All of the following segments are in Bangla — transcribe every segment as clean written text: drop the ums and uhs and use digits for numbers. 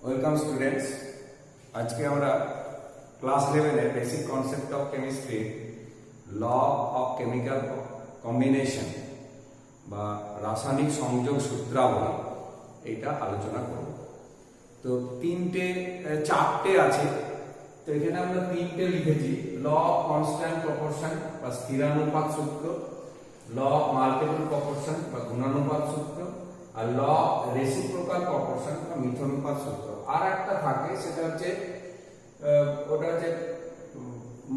Welcome students. আজকে আমরা ক্লাস 11 এর basic concept of chemistry law of chemical combination বা রাসায়নিক সংযোগ সূত্রাবলী এইটা আলোচনা করব। তো চারটে আছে, তো এখানে আমরা তিনটে লিখেছি। ল অফ কনস্ট্যান্ট প্রপোর্শন বা স্থিরানুপাত সূত্র, ল অফ মাল্টিপল প্রপোর্শন বা গুণানুপাত সূত্র, আর ল রেসিপ্রোকাল প্রপোর্শন বা মিথ্যানুপাত সূত্র। আর একটা থাকে, সেটা হচ্ছে ওটা হচ্ছে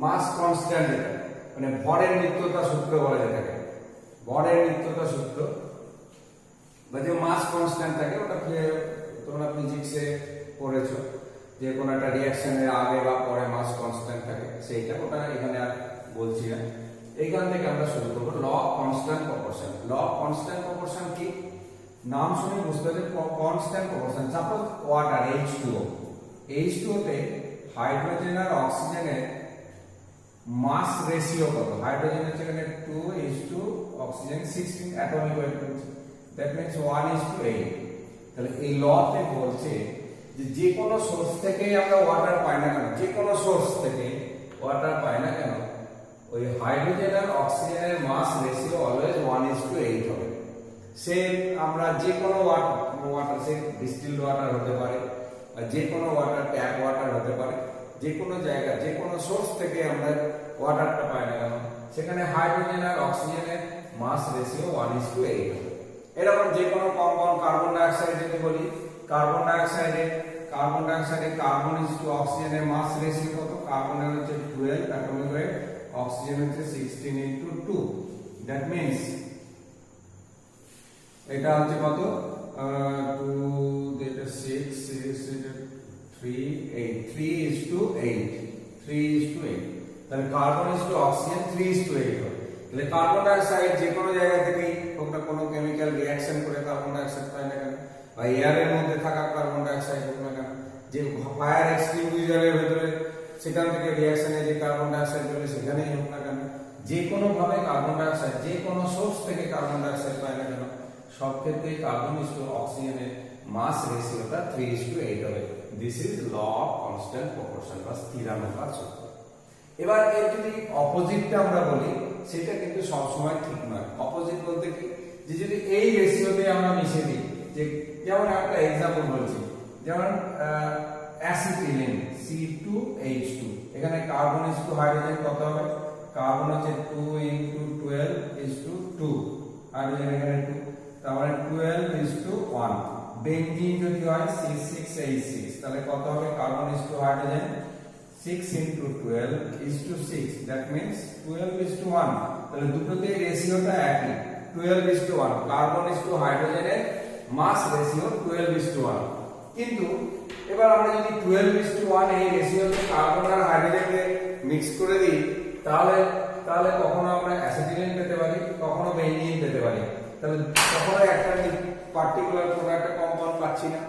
মাস কনস্ট্যান্ট, মানে ভরের নিত্যতা সূত্র বলা যেটাকে। ভরের নিত্যতা সূত্র বা যে মাস কনস্ট্যান্ট থাকে, ওটা তোমরা ফিজিক্সে পড়েছো যে কোনো একটা রিঅ্যাকশনের আগে বা পরে মাস কনস্ট্যান্ট থাকে, সেইটা ওটা এখানে আর বলছি না। এইখান থেকে আমরা শুরু করবো ল কনস্ট্যান্ট প্রপোর্শন। ল কনস্ট্যান্ট প্রপোর্শন কি? নাম শুনে বুঝতে হবে constant proportion. Suppose water H2O, H2O তে হাইড্রোজেন আর অক্সিজেনের মাস রেশিও কত? হাইড্রোজেন হচ্ছে এখানে 2:, অক্সিজেন 16 অ্যাটমিক ওয়েট হচ্ছে, দ্যাট মিন্স 1:8। তাহলে এই লতে বলছে যে কোনো সোর্স থেকে আমরা ওয়াটার পাই না কেন, যে কোনো সোর্স থেকে ওয়াটার পাই না কেন, ওই হাইড্রোজেন আর অক্সিজেনের মাস রেশিও অলওয়েজ 1:8 হবে। সে আমরা যে কোনো ওয়াটার, সে ডিস্টিলড ওয়াটার হতে পারে, যে কোনো ওয়াটার, ট্যাপ ওয়াটার হতে পারে, যে কোনো জায়গা, যে কোনো সোর্স থেকে আমরা ওয়াটারটা পাই না কেন, সেখানে হাইড্রোজেন আর অক্সিজেনের মাস রেশিও 1:8 হবে। এরকম যে কোনো কম্পাউন্ড, কার্বন ডাইঅক্সাইড যদি বলি, কার্বন ডাইঅক্সাইডে কার্বন অক্সিজেনের মাস রেশিও কত? কার্বনের হচ্ছে 12 অ্যাটমিক ওয়েট, অক্সিজেন হচ্ছে 16:2, দ্যাট মিন্স এটা হচ্ছে কত? 2 এটা 6 3 8 3:8। তাহলে কার্বন অক্সিজেন 3:8 হবে। তাহলে কার্বন ডাইঅক্সাইড যে কোনো জায়গা থেকে ওটা কোনো কেমিক্যাল রিঅ্যাকশন করে কার্বন ডাইঅক্সাইড পাই না কেন, বা এয়ারের মধ্যে থাকা কার্বন ডাইঅক্সাইড হোক না কেন, যে ফায়ার এক্সটিংগুইশারের ভিতরে সেখান থেকে রিঅ্যাকশনে যে কার্বন ডাইঅক্সাইড বেরোয় সেখানেই হোক না কেন, যে কোনো ভাবে কার্বন ডাইঅক্সাইড যে কোনো সোর্স থেকে কার্বন ডাইঅক্সাইড পাই না কেন, সব ক্ষেত্রে কার্বন অক্সিজেনের মাস রেশিওটা 3:8 হবে। This is law of constant proportion বা স্থিরানুপাত সূত্র। এবার এর যদি অপোজিটটা আমরা বলি, সেটা কিন্তু সবসময় ঠিক নয়। অপোজিট বলতে কি, যে যদি এই রেশিওতে আমরা মিশিয়ে দিই, যে যেমন একটা एग्जांपल বলছি, যেমন অ্যাসিটিলিন C2H2, এখানে কার্বন হাইড্রোজেন কত হবে? কার্বন হচ্ছে 2 × 12:2, হাইড্রোজেন এখানে 2, তার মানে 12:1। বেনজিন যদি হয় C6H6, তাহলে কত হবে? Carbon hydrogen 6 × 12:6, that means 12:1। তাহলে দুটোতে রেশিওটা একই, 12:1। কার্বন হাইড্রোজেনের মাস রেশিও 12:1। কিন্তু এবার আমরা যদি 12:1 এই রেশিওতে কার্বন আর হাইড্রোজেনকে মিক্স করে দিই, তাহলে কখনো আমরা অ্যাসিটিলিন পেতে পারি, কখনো বেনজিন পেতে পারি। তাহলে কখনো একটা পার্টিকুলার কোনো একটা কম্পাউন্ড পাচ্ছি না।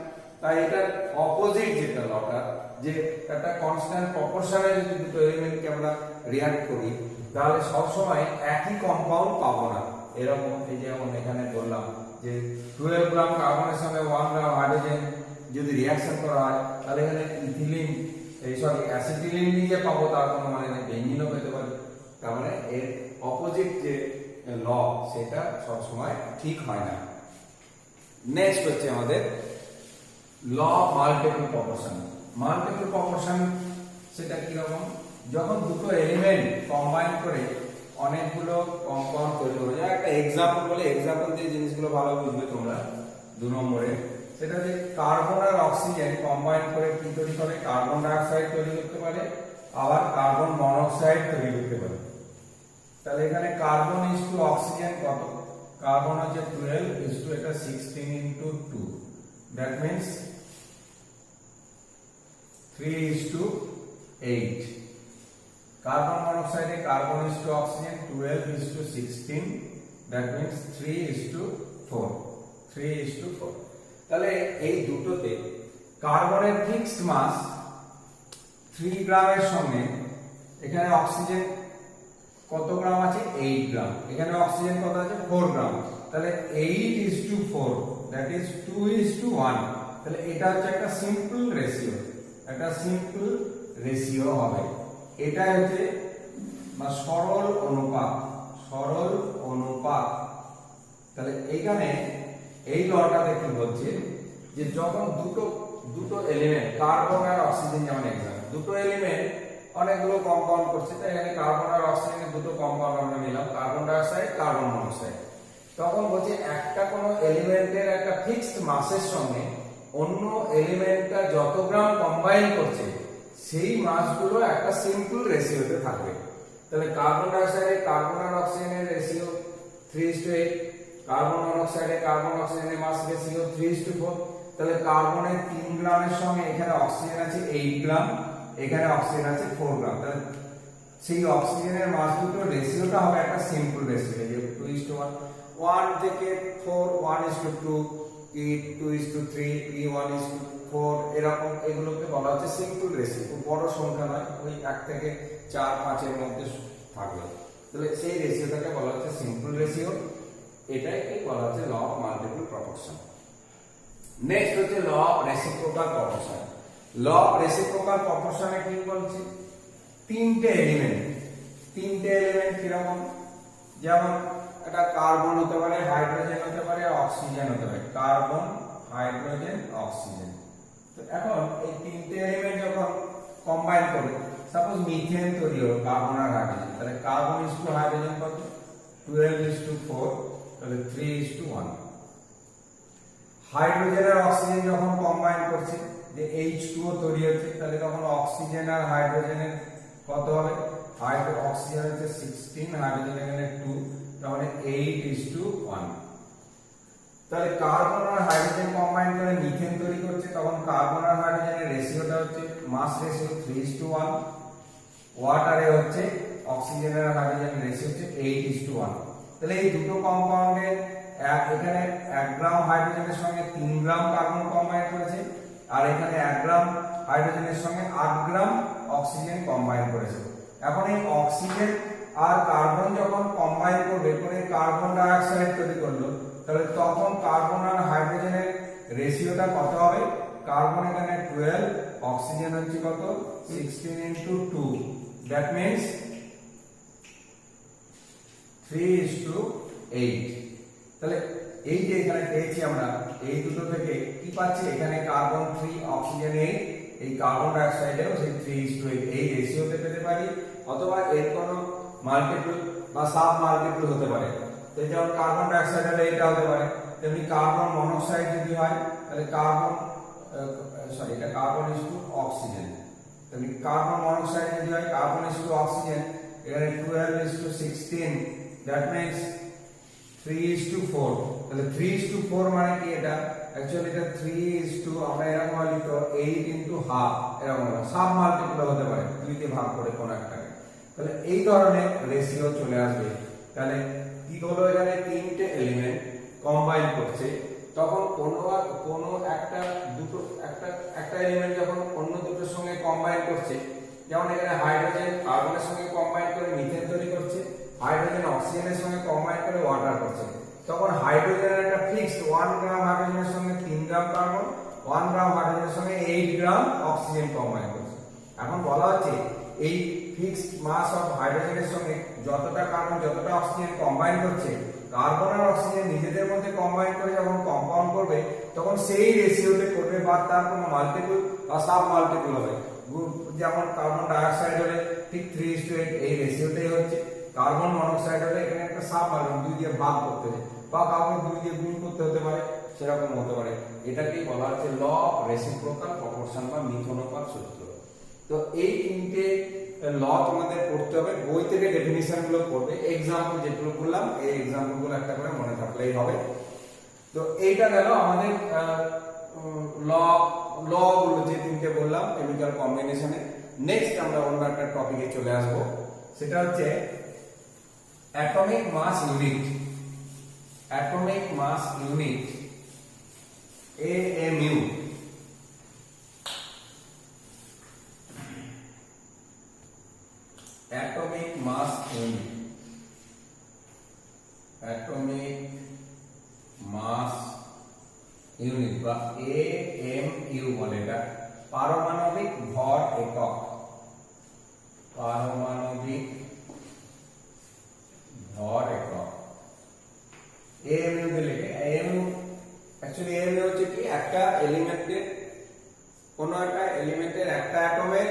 তাই এটা অপোজিট যেটা লটা, যে একটা কনস্ট্যান্ট প্রপোর্শনে যদি দুটো এলিমেন্টকে আমরা রিঅ্যাক্ট করি, তাহলে সব সময় একই কম্পাউন্ড পাবো না। এরকম এই যেমন এখানে বললাম যে 12 গ্রাম কার্বনের সঙ্গে 1 গ্রাম হাইড্রোজেন যদি রিঅ্যাকশন করা হয়, তাহলে এখানে ইথিলিন অ্যাসিটিলিন নিয়ে পাবো, তার কোনো মানে নেই, বেনজিনও পেতে পারি। তার মানে এর অপোজিট যে ল, সেটা সব সময় ঠিক হয় না। নেক্সট হচ্ছে আমাদের law of multiple proportion. Multiple proportion সেটা কি রকম? যখন দুটো এলিমেন্ট কম্বাইন করে অনেকগুলো কম্পাউন্ড তৈরি করে। একটা एग्जांपल বলে, एग्जांपल দিয়ে জিনিসগুলো ভালো বুঝবে তোমরা। 2 নম্বরে সেটা যে কার্বন আর অক্সিজেন কম্বাইন করে কি তৈরি করে? কার্বন ডাইঅক্সাইড তৈরি করতে পারে, আবার কার্বন মনোক্সাইড তৈরি করতে পারে। তাহলে এখানে কার্বন অক্সিজেন কত? কার্বন হচ্ছে 12, এটা 16:2, দ্যাট মিন্স 3:8। কার্বন মনোক্সাইডে কার্বন অক্সিজেন 12:16, দ্যাট মিন্স 3:4। তাহলে এই দুটোতে কার্বনের ফিক্সড মাস 3 গ্রামের সঙ্গে এখানে অক্সিজেন কত গ্রাম আছে? 8 গ্রাম। এখানে অক্সিজেন কত আছে? 4 গ্রাম। তাহলে 8:4, দ্যাট ইজ 2:1। তাহলে এটা হচ্ছে একটা সিম্পল রেশিও, একটা সিম্পল রেশিও হবে। এটা হচ্ছে সরল অনুপাত, সরল অনুপাত। তাহলে এইখানে এই লটাতে কি বলছে যে যখন দুটো এলিমেন্ট কার্বন আর অক্সিজেন, যেমন এক্সাম্পল দুটো এলিমেন্ট অনেকগুলো কম্পাউন্ড করছে, তাই এখানে কার্বন আর অক্সিজেনের দুটো কম্পাউন্ড আমরা নিলাম, carbon die oxide, carbon monoxide. তখন বলছে একটা কোনো এলিমেন্টের একটা ফিক্সড মাসের সঙ্গে অন্য এলিমেন্টটা যত গ্রাম কম্বাইন করছে সেই মাসগুলো একটা সিম্পল রেশিওতে থাকবে। তাহলে কার্বন ডাই অক্সাইডে কার্বন আর অক্সিজেনের রেশিও 3:8, কার্বন মনোক্সাইডে কার্বন অক্সিজেনের মাস রেশিও 3:4। তাহলে কার্বনের 3 গ্রামের সঙ্গে এখানে অক্সিজেন আছে 8 গ্রাম, এখানে অক্সিজেন আছে 4 গ্রাম। তাহলে সেই অক্সিজেনের মাস দুটো রেশিওটা হবে একটা সিম্পল রেশিও, যে 2:1, 1 থেকে 4, 1:2, কি 2:3, কি 1:4, এরকম এগুলোকে বলা হচ্ছে সিম্পল রেশিও। খুব বড় সংখ্যা নয়, ওই 1 থেকে 4, 5 এর মধ্যে থাকবে। তাহলে সেই রেশিওটাকে বলা হচ্ছে সিম্পল রেশিও। এটাই কি বলা হচ্ছে law of multiple proportion. Next হচ্ছে law of reciprocal proportion. Law of reciprocal প্রপোর্শনে কি বলছে, তিনটে এলিমেন্ট কিরকম, যেমন একটা কার্বন হতে পারে, হাইড্রোজেন হতে পারে, অক্সিজেন হতে পারে, কার্বন, হাইড্রোজেন, অক্সিজেন। তো এখন এই তিনটে এলিমেন্ট যখন কম্বাইন করবে, সাপোজ মিথেন তৈরি হলো কার্বন আর হাইড্রোজেন, তাহলে কার্বন ইজ টু হাইড্রোজেন কত, 12:4, তাহলে 3:1। হাইড্রোজেন আর অক্সিজেন যখন কম্বাইন করছে, যে H2O তৈরি হচ্ছে, তাহলে তখন অক্সিজেন আর হাইড্রোজেনের কত হবে, অক্সিজেন হচ্ছে 16, হাইড্রোজেন এখানে 2, তাহলে 8:1। তাহলে কার্বন আর হাইড্রোজেন কম্বাইন করে মিথেন তৈরি করছে, তখন কার্বন আর হাইড্রোজেনের রেশিওটা হচ্ছে মাস রেশিও 3:1। ওয়াটারে হচ্ছে অক্সিজেন আর হাইড্রোজেনের রেশিও হচ্ছে 8:1। তাহলে এই দুটো কম্পাউন্ডে এখানে 1 গ্রাম হাইড্রোজেনের সঙ্গে 3 গ্রাম কার্বন কম্বাইন করেছে, আর এখানে 1 গ্রাম হাইড্রোজেনের সঙ্গে 8 গ্রাম অক্সিজেন কম্বাইন করেছে। এখন এই অক্সিজেন আর কার্বন যখন কম্বাইন করবে, করে কার্বন ডাই অক্সাইড তৈরি করলো, তাহলে তখন কার্বন আর হাইড্রোজেনের রেশিওটা কত হবে, কার্বন এখানে 12, অক্সিজেন হচ্ছে কত 16:2, দ্যাট মিন্স 3:8। তাহলে এই যে এখানে পেয়েছি আমরা, এই দুটো থেকে কি পাচ্ছি, এখানে কার্বন 3, অক্সিজেন 8, এই কার্বন ডাই অক্সাইডেও সেই 3:8 এই রেশিওতে পেতে পারি, অথবা এর কোনো মাল্টিপল বা সাব মাল্টিপল হতে পারে। তো যেমন কার্বন ডাই অক্সাইড হলে এটা হতে পারে, তেমনি কার্বন মনোক্সাইড যদি হয় তাহলে এটা কার্বন ইজ টু অক্সিজেন, তেমনি কার্বন মনোক্সাইড যদি হয় কার্বন ইজ টু অক্সিজেন, এখানে 12:16, দ্যাট মিন্স 3:4। তাহলে 3:4 মানে কি, এটা অ্যাকচুয়ালি এটা 3:, আমরা এরকম লিখতো 8:½ এরকম সাব মাল্টিপল হতে পারে, 2 দিয়ে ভাগ করে কোন একটাকে। তাহলে এই ধরনের রেশিও চলে আসবে। তাহলে কি হলো, এখানে তিনটে এলিমেন্ট কম্বাইন করছে, তখন কোনো একটা এলিমেন্ট যখন অন্য দুটোর সঙ্গে কম্বাইন করছে, যেমন এখানে হাইড্রোজেন কার্বনের সঙ্গে কম্বাইন করে মিথেন তৈরি করছে, হাইড্রোজেন অক্সিজেনের সঙ্গে কম্বাইন করে ওয়াটার করছে, তখন হাইড্রোজেনের একটা ফিক্সড 1 গ্রাম হাইড্রোজেনের সঙ্গে 3 গ্রাম কার্বন, 1 গ্রাম হাইড্রোজেনের সঙ্গে 8 গ্রাম অক্সিজেন কম্বাইন করছে। এখন বলা হচ্ছে এই ফিক্সড মাস অফ হাইড্রোজেনের সঙ্গে যতটা কার্বন যতটা অক্সিজেন কম্বাইন করছে, কার্বন আর অক্সিজেন নিজেদের মধ্যে কম্বাইন করে যখন কম্পাউন্ড করবে, তখন সেই রেশিওতে করবে, বা তার কোনো মাল্টিপল বা সাব মাল্টিপল হবে। যেমন কার্বন ডাই অক্সাইড হলে ঠিক 3:8 এই রেশিওতেই হচ্ছে, কার্বন মনোক্সাইড হলে এখানে একটা সাব মাল্টিপল 2 দিয়ে ভাগ করতে হবে, বা কাউকে 2 দিয়ে গুণ করতে হতে পারে, সেরকম হতে পারে। এটাকেই বলা হচ্ছে ল অফ রেসিপ্রোকাল প্রপোর্শন বা মিথনুপাত সূত্র। তো এই তিনটে ল তোমাদের পড়তে হবে, বই থেকে ডেফিনিশন গুলো পড়বে, এক্সাম্পল যেগুলো বললাম এই এক্সাম্পল গুলো একটা করে মনে থাকলেই হবে। তো এইটা গেল আমাদের ল গুলো যে তিনটে বললাম কেমিক্যাল কম্বিনেশনে। নেক্সট আমরা অন্য একটা টপিকে চলে আসব, সেটা হচ্ছে atomic mass unit. Atomic mass unit AMU। Atomic mass unit, atomic mass unit বা AMU AMU বলে এটা, পারমাণবিক ভর একক, পারমাণবিক ভর একক। AMU দিলে AMU অ্যাকচুয়ালি AMU হচ্ছে কি একটা এলিমেন্টের, কোন একটা এলিমেন্টের একটা অ্যাটমের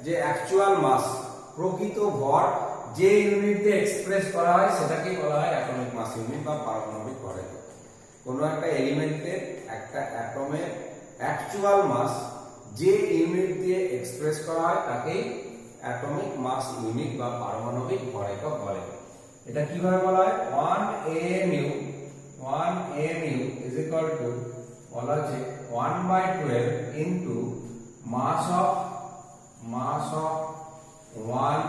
যে অ্যাকচুয়াল মাস, প্রকৃত ভর যে ইউনিট দিয়ে এক্সপ্রেস করা হয় সেটাকে বলা হয় অ্যাটমিক মাস ইউনিট বা পারমাণবিক ভর একক। কোন একটা এলিমেন্টের একটা অ্যাটমের অ্যাকচুয়াল মাস যে ইউনিট দিয়ে এক্সপ্রেস করা হয় তাকে অ্যাটমিক মাস ইউনিট বা পারমাণবিক ভর একক বলে। এটা কিভাবে বলা হয়? 1 AMU is equal to বলা হচ্ছে 1/12 into mass of 1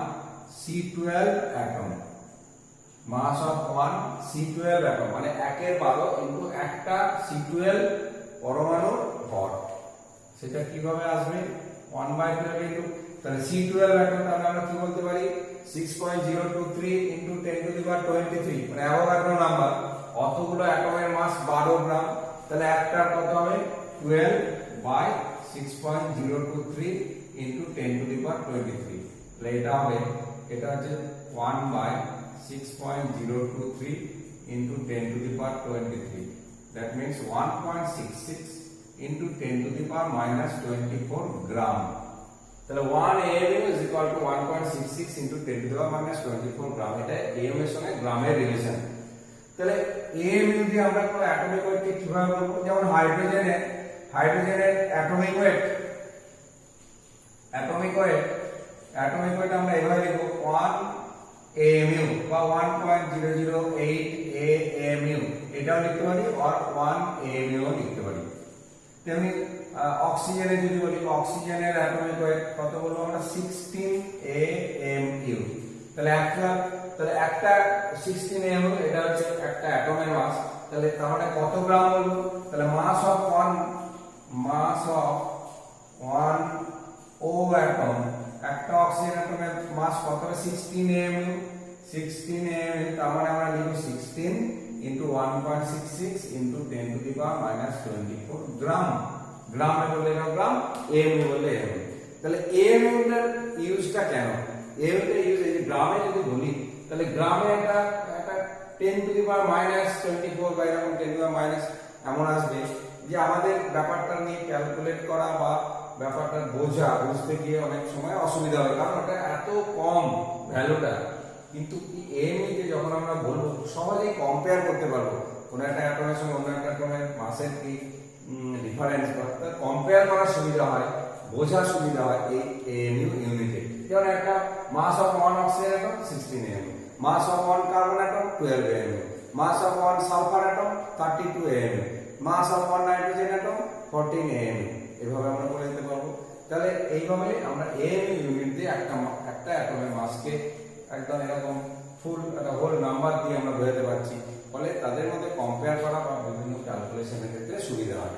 C12 atom, mass of 1 C12 atom মানে 1/12 into একটা C12 পরমাণুর ভর। সেটা কিভাবে আসবে? 1/12 into, তাহলে C12 atom তাহলে আমরা কি বলতে পারি? 6.023 into 10 to the power 23 মানে অ্যাভোগাড্রো নাম্বার। অতগুলো অ্যাটমের মাস 12 গ্রাম, তাহলে একটার কত হবে? 12 by 6.023 into 10 to the power 23। তাহলে এটা হবে, এটা হচ্ছে 1 by 6.023 into 10 to the power 23, that means 1.66 into 10 to the power minus 24 gram। তাহলে 1 AMU is equal to 1.66 into 10 to the power minus 24 gram। এটা AMU এর সঙ্গে গ্রামের রিলেশন। তাহলে AMU দিয়ে আমরা কোন অ্যাটমিক ওয়েটকে কিভাবে বলবো? যেমন হাইড্রোজেনের অ্যাটমিক ওয়েট আমরা এভাবে লিখব 1 AMU বা 1.008 AMU, এটাও লিখতে পারি, আর 1 AMU ও লিখতে পারি। তেমনি অক্সিজেনের যদি বলি, অক্সিজেনের অ্যাটমিক ওয়েট কত বলবো আমরা? 16 AMU। তাহলে একটা 16 AMU এটা হচ্ছে একটা অ্যাটমের মাস। তাহলে তাহলে কত গ্রাম বলবো? তাহলে মাস অফ 1 O অ্যাটম, একটা অক্সিজেন অ্যাটমের মাস কত হবে? 16 AMU। তার মানে আমরা লিখব 16 into 1.66 into 10 to the power minus 24 গ্রাম। গ্রামে বললে গ্রাম, AMU বললে AMU। তাহলে AMU এর ইউজটা কেন? AMU এর ইউজ এই গ্রামে যদি বলি, তাহলে গ্রামে একটা 10 to the power minus 24 বা এরকম 10 to the power minus এমন আসবে যে আমাদের ব্যাপারটা নিয়ে ক্যালকুলেট করা বা ব্যাপারটা বুঝতে গিয়ে অনেক সময় অসুবিধা হয়, কারণ এটা এত কম ভ্যালুটা। কিন্তু AMU কে যখন আমরা বলবো সহজেই কম্পেয়ার করতে পারবো, কোন একটা অ্যাটমের সঙ্গে অন্য একটা অ্যাটমের মাসের কি ডিফারেন্স, কম্পেয়ার করার সুবিধা হয়, বোঝার সুবিধা হয় এই AMU ইউনিটে। যেমন একটা mass of 1 oxygen atom 16 AMU, mass of 1 carbon atom 12 AMU, mass of 1 sulphur atom 32 AMU, mass of 1 nitrogen atom 14 AMU। এভাবে আমরা বলে দিতে পারবো। তাহলে এইভাবে আমরা AMU ইউনিট দিয়ে একটা অ্যাটমের মাসকে একদম এরকম ফুল একটা হোল নাম্বার দিয়ে আমরা বোঝাতে পারছি, ফলে তাদের মধ্যে কম্পেয়ার করা বা বিভিন্ন ক্যালকুলেশনের ক্ষেত্রে সুবিধা হয়।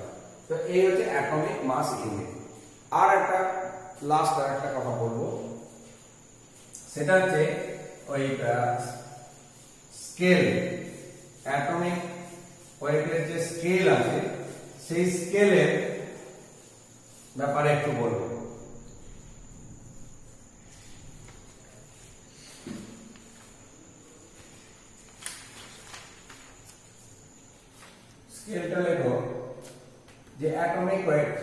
তো এই হচ্ছে অ্যাটমিক মাস ইউনিট। আর একটা লাস্ট একটা কথা বলবো, সেটা হচ্ছে ওই স্কেল, অ্যাটমিক ওয়েটের যে স্কেল আছে সেই স্কেলের ব্যাপারে একটু বলবো। স্কেলটা লেখো যে atomic weight,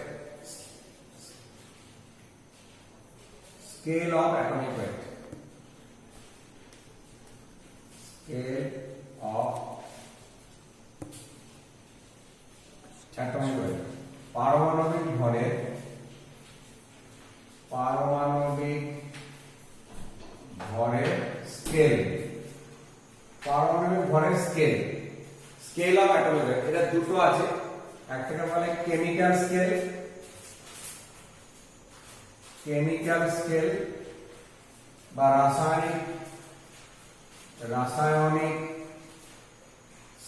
scale of atomic weight, scale of atomic weight, পারমাণবিক ভরের স্কেল, পারমাণবিক ভরের স্কেল, স্কেল অফ অ্যাটমিক ওয়েট। এটা দুটো আছে, একটাকে বলে কেমিক্যাল স্কেল বা রাসায়নিক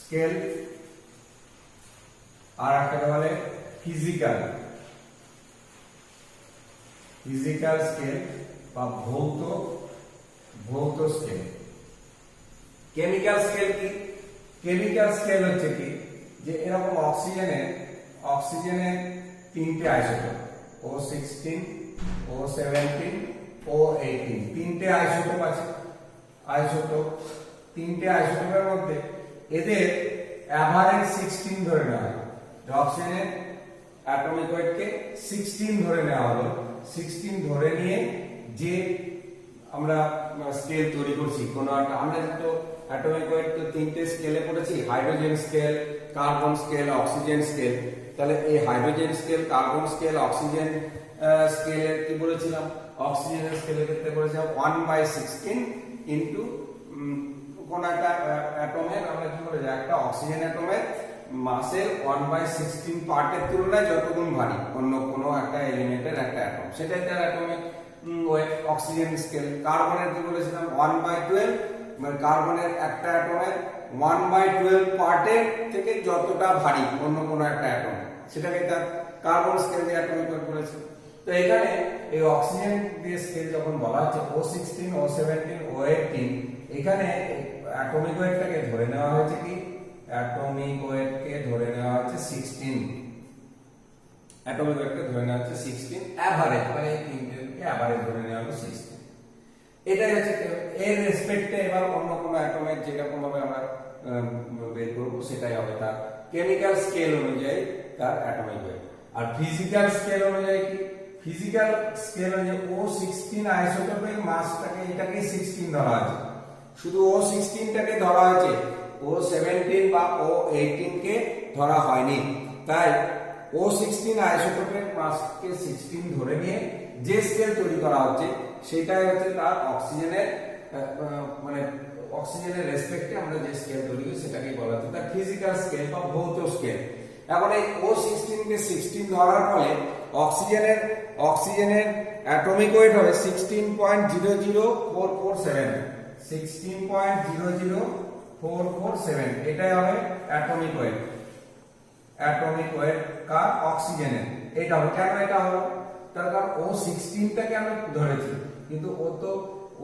স্কেল, আর একটাকে বলে ফিজিক্যাল স্কেল বা ভৌত স্কেল। কেমিক্যাল স্কেল কি? কেমিক্যাল স্কেল হচ্ছে কি, যে এরকম অক্সিজেনের তিনটে আইসোটোপ, O16, O17, O18, তিনটে আইসোটোপ আছে। তিনটে আইসোটোপের মধ্যে এদের অ্যাভারেজ 16 ধরে নেওয়া হয়। অক্সিজেনের অ্যাটমিক ওয়েটকে 16 ধরে নেওয়া হলো। 16 ধরে নিয়ে যে আমরা স্কেল তৈরি করছি কোন একটা, আমরা তো অ্যাটমিক ওয়েট তো তিনটে স্কেলে পড়েছি, hydrogen scale, carbon scale, oxygen scale. তাহলে এই hydrogen scale, carbon scale, oxygen স্কেলের কি বলেছিলাম, অক্সিজেনের স্কেলের ক্ষেত্রে বলেছিলাম 1/16 ইনটু কোন একটা অ্যাটমের, আমরা কি বলে একটা অক্সিজেন অ্যাটমের মাসের 1/16 পার্টের তুলনায় যতগুণ ভারী অন্য কোনো একটা এলিমেন্টের একটা অ্যাটম, সেটাই তার অ্যাটমিক ওয়েট। অক্সিজেন স্কেল, কার্বনের কি বলেছিলাম 1/12, মানে কার্বনের একটা অ্যাটমের 1/12 পার্টের থেকে যতটা ভারী অন্য কোনো একটা অ্যাটম, সেটাকে তার কার্বন স্কেল দিয়ে অ্যাটমিক ওয়েট বলেছে। তো এখানে এই অক্সিজেন দিয়ে স্কেল যখন বলা হচ্ছে O16, O17, O18, এখানে অ্যাটমিক ওয়েটটাকে ধরে নেওয়া হয়েছে কি, অ্যাটমিক ওয়েটকে ধরে নেওয়া হচ্ছে 16, অ্যাটমিক ওয়েটকে ধরে নেওয়া হচ্ছে 16 এভারেজ, মানে এই তিনটেকে এভারেজ ধরে নেওয়া হলো 16। এটাই হচ্ছে এর রেসপেক্টে এবার অন্য কোনো অ্যাটমের যেরকম ভাবে আমরা বের করব সেটাই হবে তার কেমিক্যাল স্কেল অনুযায়ী তার অ্যাটমিক ওয়েট। আর ফিজিক্যাল স্কেল অনুযায়ী কি, ফিজিক্যাল স্কেল অনুযায়ী O16 আইসোটোপের মাসটাকে এটাকে 16 ধরা আছে, শুধু O16 টাকে ধরা হয়েছে, O17 বা O18 কে ধরা হয়নি। তাই O16 আইসোটোপের মাসকে 16 ধরে নিয়ে যে স্কেল তৈরি করা হচ্ছে সেটাই হচ্ছে তার অক্সিজেনের মানে অক্সিজেনের রেসপেক্টে আমরা যে স্কেল তৈরি করি সেটাকে বলা হচ্ছে তার ফিজিক্যাল স্কেল বা ভৌত স্কেল। এখন এই O16 কে 16 ধরার ফলে অক্সিজেনের অ্যাটমিক ওয়েট হবে 16.00447, 16.00447, এটাই হবে অ্যাটমিক ওয়েট কার অক্সিজেনের। এটা হবে কেন, এটা হবে তার কারণ O16 টাকে আমরা ধরেছি, কিন্তু ও তো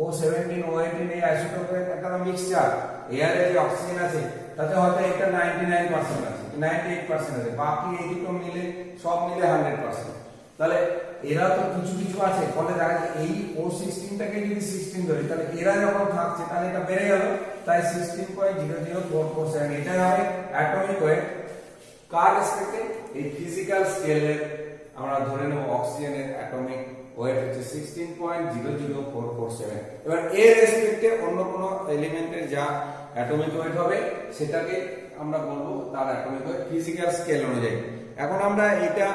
O17, O18 এই আইসোটোপের একটা মিক্সচার, এয়ারে যে অক্সিজেন আছে তাতে হয়তো এটা 99% আছে, 98% আছে, বাকি এই দুটো মিলে সব মিলে 100%। তাহলে এরা তো কিছু কিছু আছে, ফলে দেখা যায় এই O16 টাকে যদি 16 ধরি তাহলে এরা যখন থাকছে তাহলে এটা বেড়ে গেল, তাই 16.00447 এটা হবে অ্যাটমিক ওয়েট কার রেসপেক্টে, এই ফিজিক্যাল স্কেলের আমরা ধরে নেব অক্সিজেনের অ্যাটমিক ওয়েট হচ্ছে 16.00447। এবার এর রেসপেক্টে অন্য কোনো এলিমেন্টের যা অ্যাটমিক ওয়েট হবে সেটাকে আমরা বলবো তার অ্যাটমিক ওয়েট ফিজিক্যাল স্কেল অনুযায়ী। এখন আমরা এটা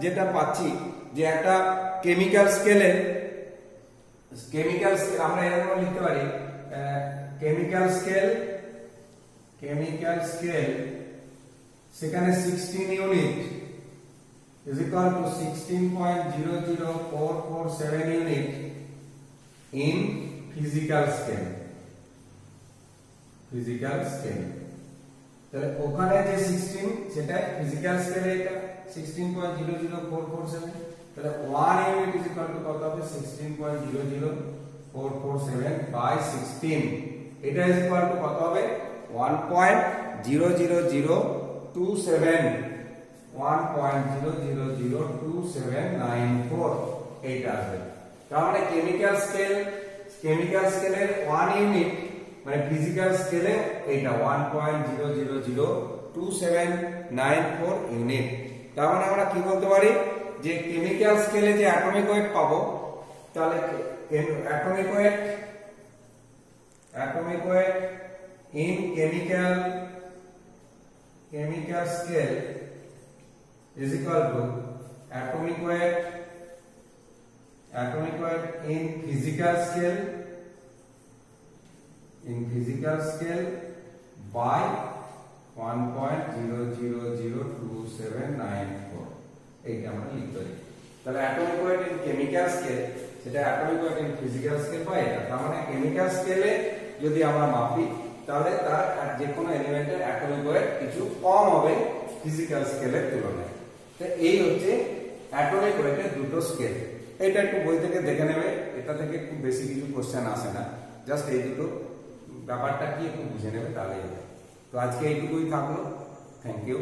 যেটা পাচ্ছি যে একটা কেমিক্যাল স্কেল আমরা এরকম লিখতে পারি, কেমিক্যাল স্কেল সেখানে 16 unit is equal to 16.00447 unit in physical scale. তাহলে ওখানে যে 16 সেটা ফিজিক্যাল স্কেলে এটা 16.00447, তাহলে 1 ইউনিট is equal to কত হবে 16.00447 by 16, এটা is equal to কত হবে 1.00027, 1.0002794 এইটা আসবে। তার মানে কেমিক্যাল স্কেলের 1 ইউনিট মানে ফিজিক্যাল স্কেলে এইটা 1.0002794 ইউনিট। তার মানে আমরা কি বলতে পারি যে কেমিক্যাল স্কেলে যে অ্যাটমিক ওয়েট পাবো, তাহলে atomic weight in chemical scale is equal to atomic weight in physical scale by 1.0002794, এইটা আমরা লিখতে পারি। তাহলে atomic weight in chemical scale সেটা atomic weight in physical scale বা এটা, তার মানে কেমিক্যাল স্কেলে যদি আমরা মাপি তাহলে তার যে কোনো এলিমেন্টের অ্যাটমিক ওয়েট কিছু কম হবে ফিজিক্যাল স্কেলের তুলনায়। তো এই হচ্ছে অ্যাটমিক ওয়েটের দুটো স্কেল। এটা একটু বই থেকে দেখে নেবে, এটা থেকে খুব বেশি কিছু কোশ্চেন আসে না, জাস্ট এই দুটো ব্যাপারটা কি একটু বুঝে নেবে তাহলেই হবে। তো আজকে এইটুকুই থাকলো, থ্যাংক ইউ।